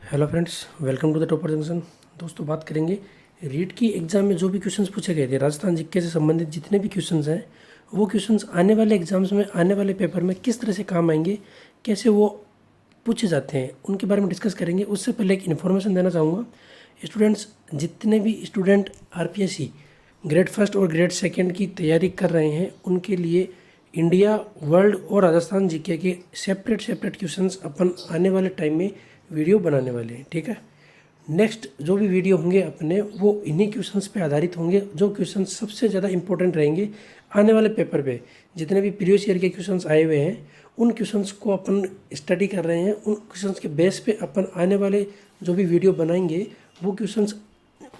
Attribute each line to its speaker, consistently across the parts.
Speaker 1: Hello friends, welcome to the topper junction. दोस्तों, बात करेंगे रीट की एग्ज़ाम में जो भी क्वेश्चंस पूछे गए थे, राजस्थान जीके से संबंधित जितने भी क्वेश्चंस हैं, वो क्वेश्चंस आने वाले एग्जाम्स में, आने वाले पेपर में किस तरह से काम आएंगे, कैसे वो पूछे जाते हैं, उनके बारे में डिस्कस करेंगे। उससे पहले एक इन्फॉर्मेशन देना चाहूँगा। स्टूडेंट्स, जितने भी स्टूडेंट आरपीएससी ग्रेड फर्स्ट और ग्रेड सेकेंड की तैयारी कर रहे हैं, उनके लिए इंडिया, वर्ल्ड और राजस्थान जीके के सेपरेट क्वेश्चंस अपन आने वाले टाइम में वीडियो बनाने वाले हैं। ठीक है, नेक्स्ट जो भी वीडियो होंगे अपने, वो इन्हीं क्वेश्चंस पे आधारित होंगे, जो क्वेश्चंस सबसे ज़्यादा इंपॉर्टेंट रहेंगे आने वाले पेपर पे। जितने भी प्रीवियस ईयर के क्वेश्चंस आए हुए हैं, उन क्वेश्चंस को अपन स्टडी कर रहे हैं। उन क्वेश्चंस के बेस पे अपन आने वाले जो भी वीडियो बनाएंगे, वो क्वेश्चंस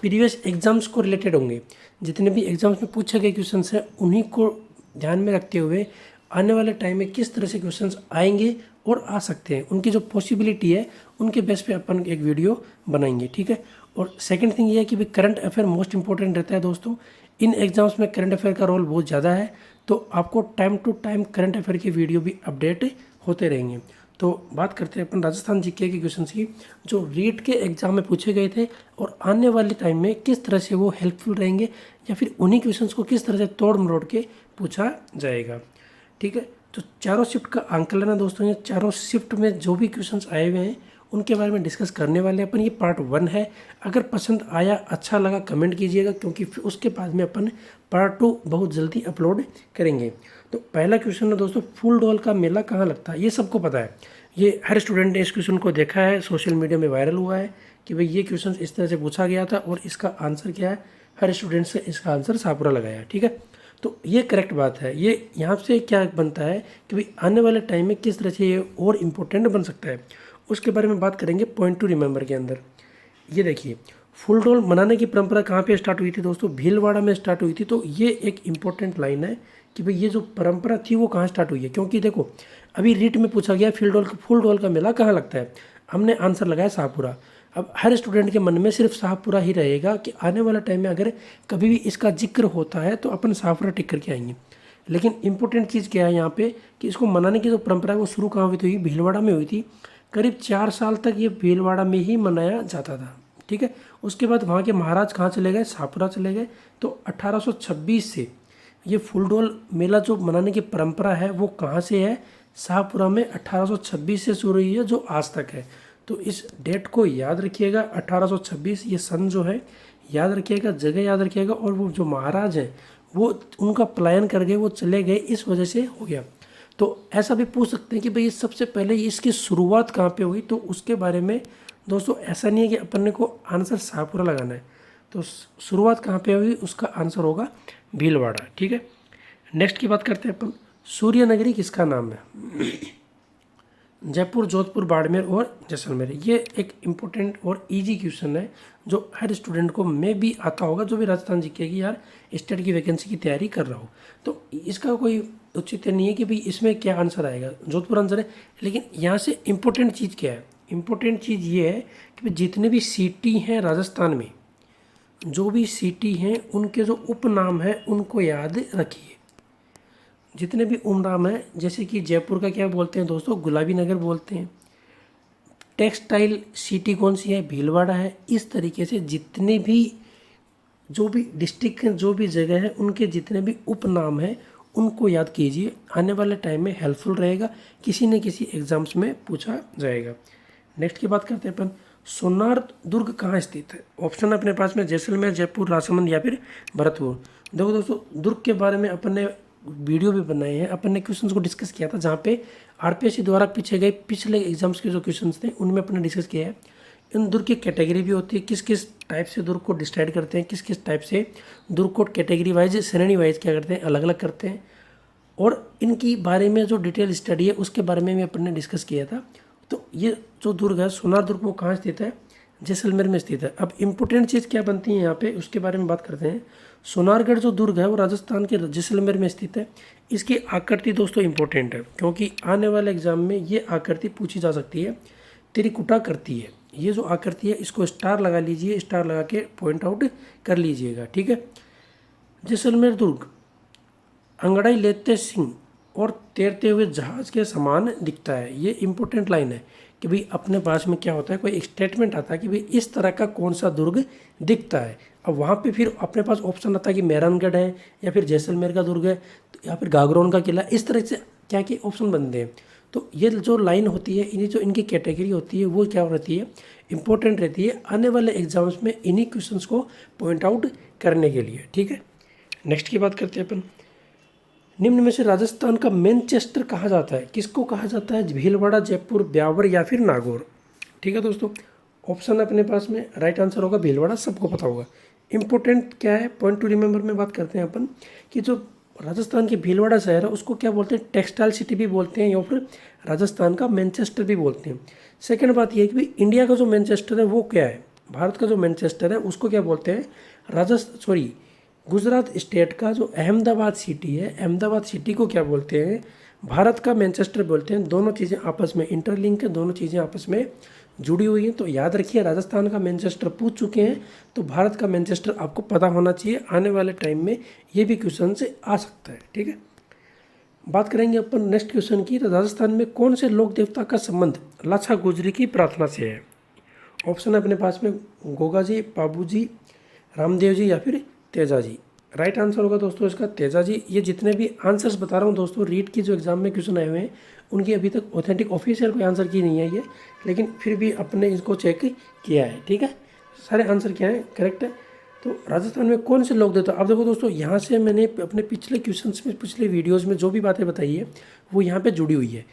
Speaker 1: प्रीवियस एग्जाम्स को रिलेटेड होंगे। जितने भी एग्जाम्स में पूछे गए क्वेश्चंस हैं, उन्हीं को ध्यान में रखते हुए आने वाले टाइम में किस तरह से क्वेश्चंस आएंगे और आ सकते हैं, उनकी जो पॉसिबिलिटी है, उनके बेस पे अपन एक वीडियो बनाएंगे। ठीक है, और सेकंड थिंग ये है कि भाई करंट अफेयर मोस्ट इंपॉर्टेंट रहता है दोस्तों। इन एग्जाम्स में करंट अफेयर का रोल बहुत ज़्यादा है, तो आपको time to time current affair की वीडियो भी अपडेट होते रहेंगे। तो बात करते हैं अपन राजस्थान जीके के क्वेश्चंस की, जो रीट के एग्जाम में पूछे गए थे और आने वाले टाइम में किस तरह से वो हेल्पफुल रहेंगे, या फिर उन्हीं क्वेश्चंस को किस तरह से तोड़ मरोड़ के पूछा जाएगा। ठीक है, तो चारों शिफ्ट का आंकलन है दोस्तों। ये चारों शिफ्ट में जो भी क्वेश्चंस आए हुए हैं, उनके बारे में डिस्कस करने वाले हैं अपन। ये पार्ट 1 है। अगर पसंद आया, अच्छा लगा, कमेंट कीजिएगा, क्योंकि फिर उसके बाद में अपन पार्ट 2 बहुत जल्दी अपलोड करेंगे। तो पहला क्वेश्चन है दोस्तों, फूल डॉल का मेला कहाँ लगता है? ये सबको पता है, ये हर स्टूडेंट ने इस क्वेश्चन को देखा है, सोशल मीडिया में वायरल हुआ है कि भाई ये क्वेश्चन इस तरह से पूछा गया था और इसका आंसर क्या है। हर स्टूडेंट से इसका आंसर शाहपुरा लगाया। ठीक है, तो ये करेक्ट बात है। ये यहाँ से क्या बनता है कि भाई आने वाले टाइम में किस तरह से ये और इम्पोर्टेंट बन सकता है, उसके बारे में बात करेंगे पॉइंट टू रिमेंबर के अंदर। ये देखिए, फुल डॉल मनाने की परंपरा कहाँ पे स्टार्ट हुई थी दोस्तों? भीलवाड़ा में स्टार्ट हुई थी। तो ये एक इम्पोर्टेंट लाइन है कि भाई ये जो परंपरा थी वो कहाँ स्टार्ट हुई है, क्योंकि देखो अभी रीट में पूछा गया फुल डॉल का मेला कहाँ लगता है, हमने आंसर लगाया शाहपुरा। अब हर स्टूडेंट के मन में सिर्फ शाहपुरा ही रहेगा कि आने वाला टाइम में अगर कभी भी इसका जिक्र होता है तो अपन शाहपुरा टिक करके आएंगे। लेकिन इंपॉर्टेंट चीज़ क्या है यहाँ पे कि इसको मनाने की जो परंपरा है वो शुरू कहाँ हुई थी? भीलवाड़ा में हुई थी। करीब 4 साल तक ये भीलवाड़ा में ही मनाया जाता था। ठीक है, उसके बाद वहाँ के महाराज कहाँ चले गए? शाहपुरा चले गए। तो 1826 से ये फुलडोल मेला जो मनाने की परंपरा है वो कहाँ से है? शाहपुरा में 1826 से शुरू हुई है, जो आज तक है। तो इस डेट को याद रखिएगा, 1826 ये सन जो है याद रखिएगा, जगह याद रखिएगा। और वो जो महाराज हैं वो उनका पलायन कर गए, वो चले गए, इस वजह से हो गया। तो ऐसा भी पूछ सकते हैं कि भाई सबसे पहले इसकी शुरुआत कहाँ पे हुई, तो उसके बारे में दोस्तों ऐसा नहीं है कि अपन को आंसर शाहपुरा लगाना है। तो शुरुआत कहाँ पे हुई, उसका आंसर होगा भीलवाड़ा। ठीक है, नेक्स्ट की बात करते हैं अपन, सूर्य नगरी किसका नाम है? जयपुर, जोधपुर, बाड़मेर और जैसलमेर। ये एक इम्पोर्टेंट और इजी क्वेश्चन है जो हर स्टूडेंट को में भी आता होगा, जो भी राजस्थान जीके की यार स्टेट की वैकेंसी की तैयारी कर रहा हो। तो इसका कोई औचित्य नहीं है कि भाई इसमें क्या आंसर आएगा, जोधपुर आंसर है। लेकिन यहाँ से इम्पोर्टेंट चीज़ क्या है? इम्पोर्टेंट चीज़ ये है कि भाई जितने भी सिटी हैं राजस्थान में, जो भी सिटी हैं उनके जो उपनाम हैं उनको याद रखिए। जितने भी उपनाम हैं, जैसे कि जयपुर का क्या बोलते हैं दोस्तों? गुलाबी नगर बोलते हैं। टेक्सटाइल सिटी कौन सी है? भीलवाड़ा है। इस तरीके से जितने भी जो भी डिस्ट्रिक्ट हैं, जो भी जगह है, उनके जितने भी उपनाम हैं उनको याद कीजिए। आने वाले टाइम में हेल्पफुल रहेगा, किसी न किसी एग्जाम्स में पूछा जाएगा। नेक्स्ट की बात करते हैं अपन, सोनार दुर्ग कहाँ स्थित है? ऑप्शन अपने पास में जैसलमेर, जयपुर, राजसमंद या फिर भरतपुर। देखो दोस्तों, दुर्ग के बारे में अपन ने वीडियो भी बनाए हैं, अपन ने क्वेश्चंस को डिस्कस किया था, जहाँ पे आरपीएससी द्वारा पूछे गए पिछले एग्जाम्स के जो क्वेश्चंस थे उनमें अपन ने डिस्कस किया है। इन दुर्ग की कैटेगरी भी होती है, किस किस टाइप से दुर्ग को डिसाइड करते हैं, किस किस टाइप से दुर्ग को कैटेगरी वाइज, श्रेणी वाइज क्या करते हैं, अलग अलग करते हैं। और इनकी बारे में जो डिटेल स्टडी है उसके बारे में भी अपन ने डिस्कस किया था। तो ये जो दुर्ग है, सोनार दुर्ग, वो कहाँ स्थित है? जैसलमेर में स्थित है। अब इम्पोर्टेंट चीज़ क्या बनती है यहाँ पे, उसके बारे में बात करते हैं। सोनारगढ़ जो दुर्ग है वो राजस्थान के जैसलमेर में स्थित है। इसकी आकृति दोस्तों इम्पोर्टेंट है, क्योंकि आने वाले एग्जाम में ये आकृति पूछी जा सकती है। त्रिकुटा करती है, ये जो आकृति है इसको स्टार लगा लीजिए, स्टार लगा के पॉइंट आउट कर लीजिएगा। ठीक है, जैसलमेर दुर्ग अंगड़ाई लेते सिंह और तैरते हुए जहाज के समान दिखता है। ये इंपॉर्टेंट लाइन है कि भाई अपने पास में क्या होता है, कोई स्टेटमेंट आता है कि भाई इस तरह का कौन सा दुर्ग दिखता है। अब वहाँ पे फिर अपने पास ऑप्शन आता है कि मेहरानगढ़ है, या फिर जैसलमेर का दुर्ग है, या फिर गागरोन का किला, इस तरह से क्या क्या ऑप्शन बनते हैं। तो ये जो लाइन होती है, इन्हीं जो इनकी कैटेगरी होती है वो क्या रहती है, इंपॉर्टेंट रहती है आने वाले एग्जाम्स में इन्हीं क्वेश्चंस को पॉइंट आउट करने के लिए। ठीक है, नेक्स्ट की बात करते हैं अपन। निम्न में से राजस्थान का मैनचेस्टर कहा जाता है, किसको कहा जाता है, भीलवाड़ा, जयपुर, ब्यावर या फिर नागौर। ठीक है दोस्तों, ऑप्शन अपने पास में राइट आंसर होगा भीलवाड़ा, सबको पता होगा। इंपॉर्टेंट क्या है, पॉइंट टू रिमेंबर में बात करते हैं अपन कि जो राजस्थान के भीलवाड़ा शहर है उसको क्या बोलते हैं, टेक्सटाइल सिटी भी बोलते हैं, या फिर राजस्थान का मैनचेस्टर भी बोलते हैं। सेकेंड बात यह है कि भाई इंडिया का जो मैनचेस्टर है वो क्या है, भारत का जो मैनचेस्टर है उसको क्या बोलते हैं, गुजरात स्टेट का जो अहमदाबाद सिटी है, अहमदाबाद सिटी को क्या बोलते हैं, भारत का मैनचेस्टर बोलते हैं। दोनों चीज़ें आपस में इंटरलिंक है, दोनों चीज़ें आपस में जुड़ी हुई हैं। तो याद रखिए, राजस्थान का मैनचेस्टर पूछ चुके हैं, तो भारत का मैनचेस्टर आपको पता होना चाहिए। आने वाले टाइम में ये भी क्वेश्चन से आ सकता है। ठीक है, बात करेंगे अपन नेक्स्ट क्वेश्चन की। तो राजस्थान में कौन से लोक देवता का संबंध लाछा गुजरी की प्रार्थना से है। ऑप्शन है अपने पास में गोगा जी, पाबू जी, रामदेव जी या फिर तेजा जी। राइट आंसर होगा दोस्तों इसका तेजा जी। ये जितने भी आंसर्स बता रहा हूँ दोस्तों, रीट की जो एग्जाम में क्वेश्चन आए हुए हैं उनकी अभी तक ऑथेंटिक ऑफिशियल कोई आंसर की नहीं है ये, लेकिन फिर भी अपने इसको चेक किया है। ठीक है, सारे आंसर क्या है, करेक्ट है। तो राजस्थान में कौन से लोक देवता, अब देखो दोस्तों यहाँ से मैंने अपने पिछले क्वेश्चंस में, पिछले वीडियोज़ में जो भी बातें बताई है वो यहाँ पर जुड़ी हुई है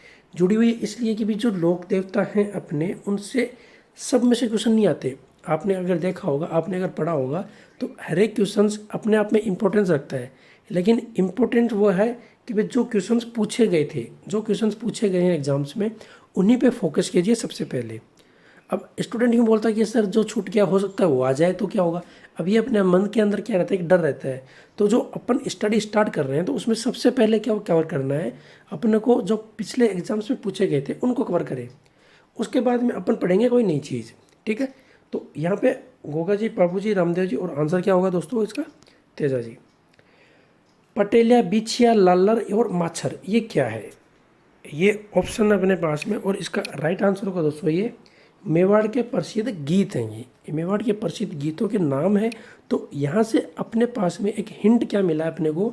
Speaker 1: इसलिए कि भी जो लोक देवता हैं अपने, उनसे सब में से क्वेश्चन नहीं आते। आपने अगर देखा होगा, आपने अगर पढ़ा होगा, तो हर एक क्वेश्चंस अपने आप में इंपॉर्टेंस रखता है, लेकिन इम्पोर्टेंट वो है कि भाई जो क्वेश्चंस पूछे गए थे, जो क्वेश्चंस पूछे गए हैं एग्जाम्स में, उन्हीं पे फोकस कीजिए सबसे पहले। अब स्टूडेंट यूँ बोलता है कि सर जो छूट गया हो सकता है वो आ जाए तो क्या होगा। अब ये अपने मन के अंदर क्या रहता है, एक डर रहता है। तो जो अपन स्टडी स्टार्ट कर रहे हैं तो उसमें सबसे पहले क्या कवर करना है, अपने को जो पिछले एग्जाम्स में पूछे गए थे उनको कवर करें, उसके बाद में अपन पढ़ेंगे कोई नई चीज़। ठीक है, तो यहाँ पे गोगा जी, पाबू जी, रामदेव जी, और आंसर क्या होगा दोस्तों इसका, तेजा जी। पटेलिया, बिछिया, लालर और माछर, ये क्या है, ये ऑप्शन अपने पास में, और इसका राइट आंसर होगा दोस्तों ये मेवाड़ के प्रसिद्ध गीत हैं। ये मेवाड़ के प्रसिद्ध गीतों के नाम है। तो यहाँ से अपने पास में एक हिंट क्या मिला अपने को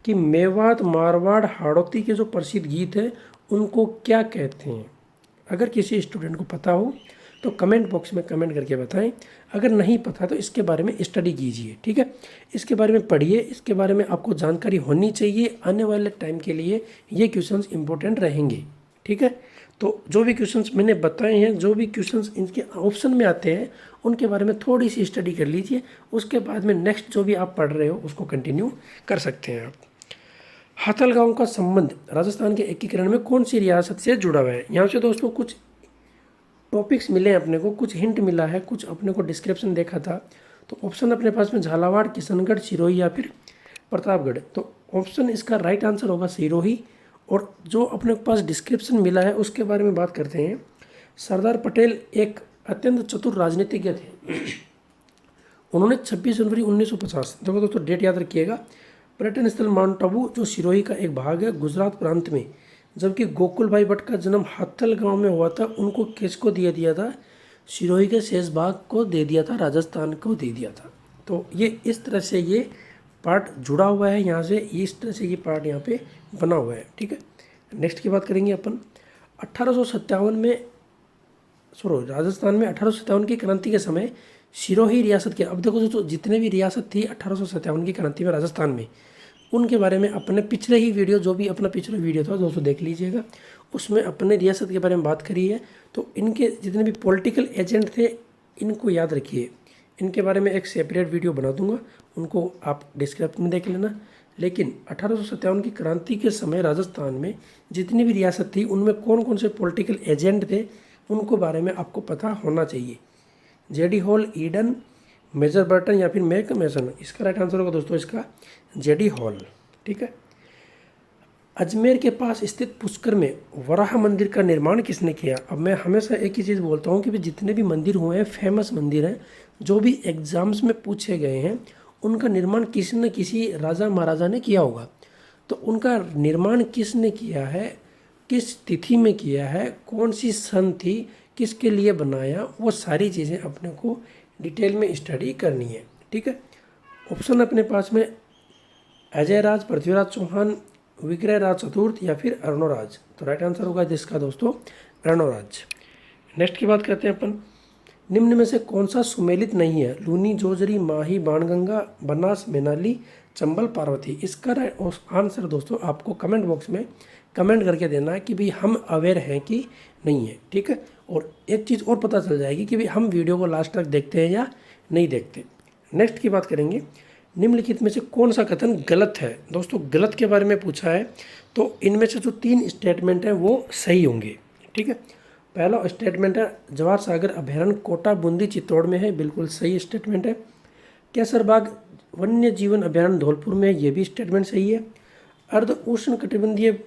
Speaker 1: कि मेवाड़, मारवाड़, हाड़ौती के जो प्रसिद्ध गीत हैं उनको क्या कहते हैं। अगर किसी स्टूडेंट को पता हो तो कमेंट बॉक्स में कमेंट करके बताएं, अगर नहीं पता तो इसके बारे में स्टडी कीजिए। ठीक है, इसके बारे में पढ़िए, इसके बारे में आपको जानकारी होनी चाहिए। आने वाले टाइम के लिए ये क्वेश्चंस इंपॉर्टेंट रहेंगे। ठीक है, तो जो भी क्वेश्चंस मैंने बताए हैं, जो भी क्वेश्चंस इनके ऑप्शन में आते हैं, उनके बारे में थोड़ी सी स्टडी कर लीजिए। उसके बाद में नेक्स्ट जो भी आप पढ़ रहे हो उसको कंटिन्यू कर सकते हैं आप। हाथलगांव का संबंध राजस्थान के एकीकरण में कौन सी रियासत से जुड़ा हुआ है। यहाँ से दोस्तों कुछ टॉपिक्स मिले हैं अपने को, कुछ हिंट मिला है, कुछ अपने को डिस्क्रिप्शन देखा था। तो ऑप्शन अपने पास में झालावाड़, किशनगढ़, सिरोही या फिर प्रतापगढ़। तो ऑप्शन इसका राइट आंसर होगा सिरोही। और जो अपने पास डिस्क्रिप्शन मिला है उसके बारे में बात करते हैं। सरदार पटेल एक अत्यंत चतुर राजनीतिज्ञ थे। उन्होंने 26 जनवरी 1950, देखो दोस्तों डेट याद रखिएगा, पर्यटन स्थल माउंट आबू जो सिरोही का एक भाग है गुजरात प्रांत में, जबकि गोकुल भाई भट्ट का जन्म हाथल गांव में हुआ था, उनको किसको दिया था, सिरोही के शेष भाग को दे दिया था, राजस्थान को दे दिया था। तो ये इस तरह से ये पार्ट जुड़ा हुआ है यहाँ से, इस तरह से ये पार्ट यहाँ पे बना हुआ है। ठीक है, नेक्स्ट की बात करेंगे अपन। 1857 में राजस्थान में 1857 की क्रांति के समय सिरोही रियासत के, अब देखो दोस्तों जितने भी रियासत थी 1857 की क्रांति में राजस्थान में, उनके बारे में अपने पिछले ही वीडियो, जो भी अपना पिछला वीडियो था दोस्तों देख लीजिएगा, उसमें अपने रियासत के बारे में बात करी है। तो इनके जितने भी पॉलिटिकल एजेंट थे इनको याद रखिए, इनके बारे में एक सेपरेट वीडियो बना दूंगा, उनको आप डिस्क्रिप्शन में देख लेना। लेकिन 1857 की क्रांति के समय राजस्थान में जितनी भी रियासत थी उनमें कौन कौन से पॉलिटिकल एजेंट थे उनको बारे में आपको पता होना चाहिए। JD Hall, Eden, Major Burton या फिर मैक मेसन। इसका राइट आंसर होगा दोस्तों इसका जेडी हॉल। ठीक है, अजमेर के पास स्थित पुष्कर में वराह मंदिर का निर्माण किसने किया। अब मैं हमेशा एक ही चीज़ बोलता हूँ कि जितने भी मंदिर हुए हैं, फेमस मंदिर हैं, जो भी एग्जाम्स में पूछे गए हैं, उनका निर्माण किसी न किसी राजा महाराजा ने किया होगा। तो उनका निर्माण किसने किया है, किस तिथि में किया है, कौन सी सन थी, किसके लिए बनाया, वो सारी चीज़ें अपने को डिटेल में स्टडी करनी है। ठीक है, ऑप्शन अपने पास में अजय राज, पृथ्वीराज चौहान, विक्रय राज चतुर्थ या फिर अर्णोराज। तो राइट आंसर होगा जिसका दोस्तों अर्णोराज। नेक्स्ट की बात करते हैं अपन, निम्न में से कौन सा सुमेलित नहीं है? लूनी, जोजरी, माही, बाणगंगा, बनास, मैनाली, चंबल, पार्वती। इसका आंसर दोस्तों आपको कमेंट बॉक्स में कमेंट करके देना है कि भाई हम अवेयर हैं कि नहीं है। ठीक है, और एक चीज़ और पता चल जाएगी कि भाई हम वीडियो को लास्ट तक देखते हैं या नहीं देखते। नेक्स्ट की बात करेंगे, निम्नलिखित में से कौन सा कथन गलत है? दोस्तों गलत के बारे में पूछा है, तो इनमें से जो 3 स्टेटमेंट हैं वो सही होंगे। ठीक है, पहला स्टेटमेंट है जवाहर सागर अभयारण्य कोटा, बूंदी, चित्तौड़ में है, बिल्कुल सही स्टेटमेंट है। केसरबाग वन्य जीवन अभयारण्य धौलपुर में, ये भी स्टेटमेंट सही है। अर्ध उष्ण कटिबंधीय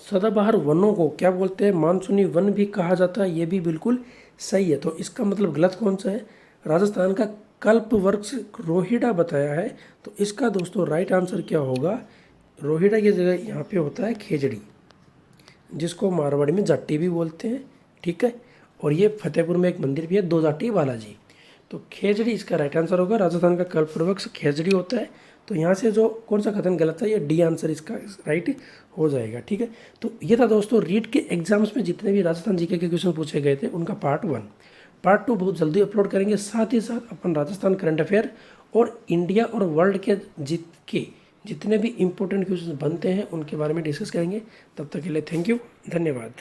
Speaker 1: सदाबहार वनों को क्या बोलते हैं? मानसूनी वन भी कहा जाता है, ये भी बिल्कुल सही है। तो इसका मतलब गलत कौन सा है? राजस्थान का कल्प वृक्ष रोहिड़ा बताया है, तो इसका दोस्तों राइट आंसर क्या होगा? रोहिड़ा की जगह यहाँ पे होता है खेजड़ी, जिसको मारवाड़ी में जाट्टी भी बोलते हैं। ठीक है, और ये फतेहपुर में एक मंदिर भी है, दो जाट्टी बालाजी। तो खेजड़ी इसका राइट आंसर होगा। राजस्थान का कल्प वृक्ष खेजड़ी होता है। तो यहाँ से जो कौन सा कथन गलत है, ये डी आंसर इसका राइट हो जाएगा। ठीक है, तो ये था दोस्तों रीट के एग्जाम्स में जितने भी राजस्थान जीके के क्वेश्चन पूछे गए थे उनका पार्ट 1। पार्ट 2 बहुत जल्दी अपलोड करेंगे। साथ ही साथ अपन राजस्थान करंट अफेयर और इंडिया और वर्ल्ड के जितने भी इंपॉर्टेंट क्वेश्चन बनते हैं उनके बारे में डिस्कस करेंगे। तब तक के लिए थैंक यू, धन्यवाद।